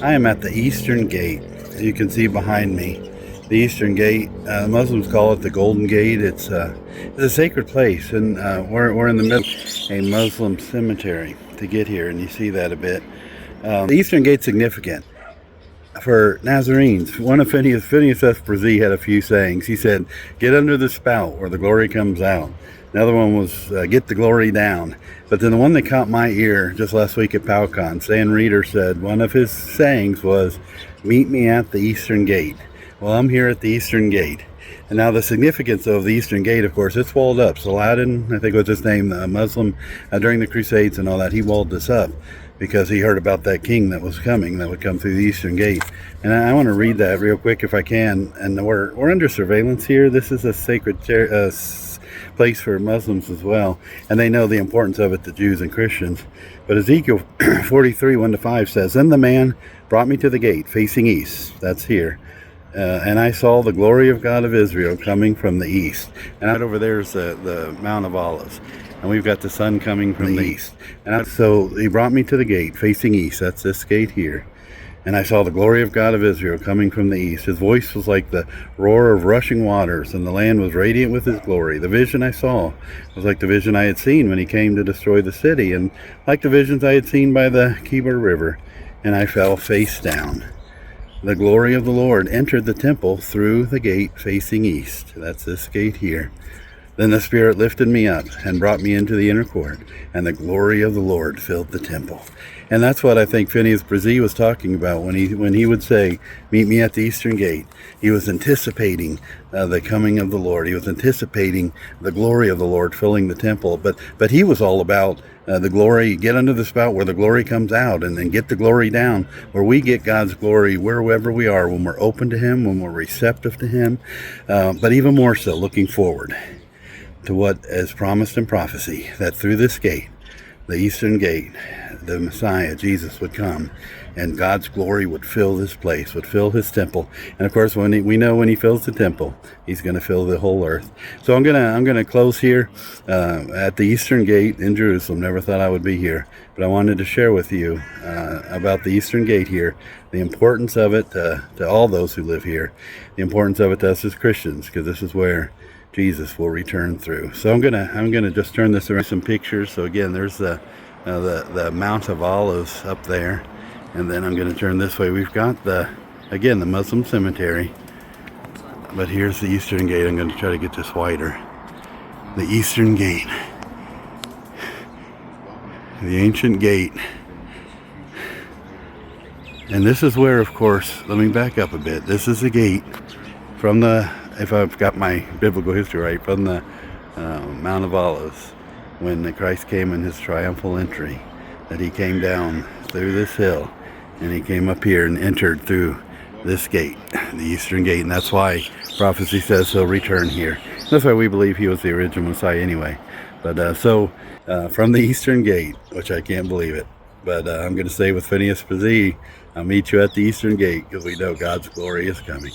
I am at the Eastern Gate. You can see behind me the Eastern Gate. Muslims call it the Golden Gate. It's a sacred place, and we're in the middle of a Muslim cemetery to get here, and you see that a bit. The Eastern Gate's significant for Nazarenes. One of Phineas Bresee had a few sayings. He said, "Get under the spout where the glory comes out." Another one was, "Get the glory down." But then the one that caught my ear just last week at PowCon, Stan Reeder said one of his sayings was, "Meet me at the Eastern Gate." Well, I'm here at the Eastern Gate. And now the significance of the Eastern Gate, of course, it's walled up. Saladin, I think was his name, the Muslim, during the Crusades and all that, he walled this up because he heard about that king that was coming, that would come through the Eastern Gate. And I want to read that real quick if I can. And we're under surveillance here. This is a sacred place for Muslims as well, and they know the importance of it to Jews and Christians. But Ezekiel 43, 1-5 says, "Then the man brought me to the gate facing east," that's here, "and I saw the glory of God of Israel coming from the east." And right over there is the Mount of Olives, and we've got the sun coming from the east. And so he brought me to the gate facing east, that's this gate here. "And I saw the glory of God of Israel coming from the east. His voice was like the roar of rushing waters, and the land was radiant with his glory. The vision I saw was like the vision I had seen when he came to destroy the city, and like the visions I had seen by the Kibar River. And I fell face down. The glory of the Lord entered the temple through the gate facing east." That's this gate here. "Then the Spirit lifted me up and brought me into the inner court, and the glory of the Lord filled the temple." And that's what I think Phineas Bresee was talking about when he would say, "Meet me at the Eastern Gate." He was anticipating the coming of the Lord. He was anticipating the glory of the Lord filling the temple. But he was all about the glory. Get under the spout where the glory comes out, and then get the glory down where we get God's glory wherever we are, when we're open to Him, when we're receptive to Him, but even more so looking forward to what is promised in prophecy, that through this gate, the Eastern Gate, the Messiah, Jesus, would come, and God's glory would fill this place, would fill His temple. And of course, we know when He fills the temple, He's going to fill the whole earth. So I'm gonna close here at the Eastern Gate in Jerusalem. Never thought I would be here, but I wanted to share with you about the Eastern Gate here, the importance of it to all those who live here, the importance of it to us as Christians, because this is where Jesus will return through. So I'm gonna just turn this around, some pictures. So again, there's the Mount of Olives up there, and then I'm gonna turn this way. We've got the Muslim cemetery, but here's the Eastern Gate. I'm gonna try to get this wider. The Eastern Gate, the ancient gate. And this is where, of course, let me back up a bit. This is the gate from the, if I've got my biblical history right, from the Mount of Olives, when Christ came in His triumphal entry, that He came down through this hill, and He came up here and entered through this gate, the Eastern Gate. And that's why prophecy says He'll return here. That's why we believe He was the original Messiah anyway. But from the Eastern Gate, which I can't believe it, but I'm going to say with Phineas Bresee, I'll meet you at the Eastern Gate, because we know God's glory is coming.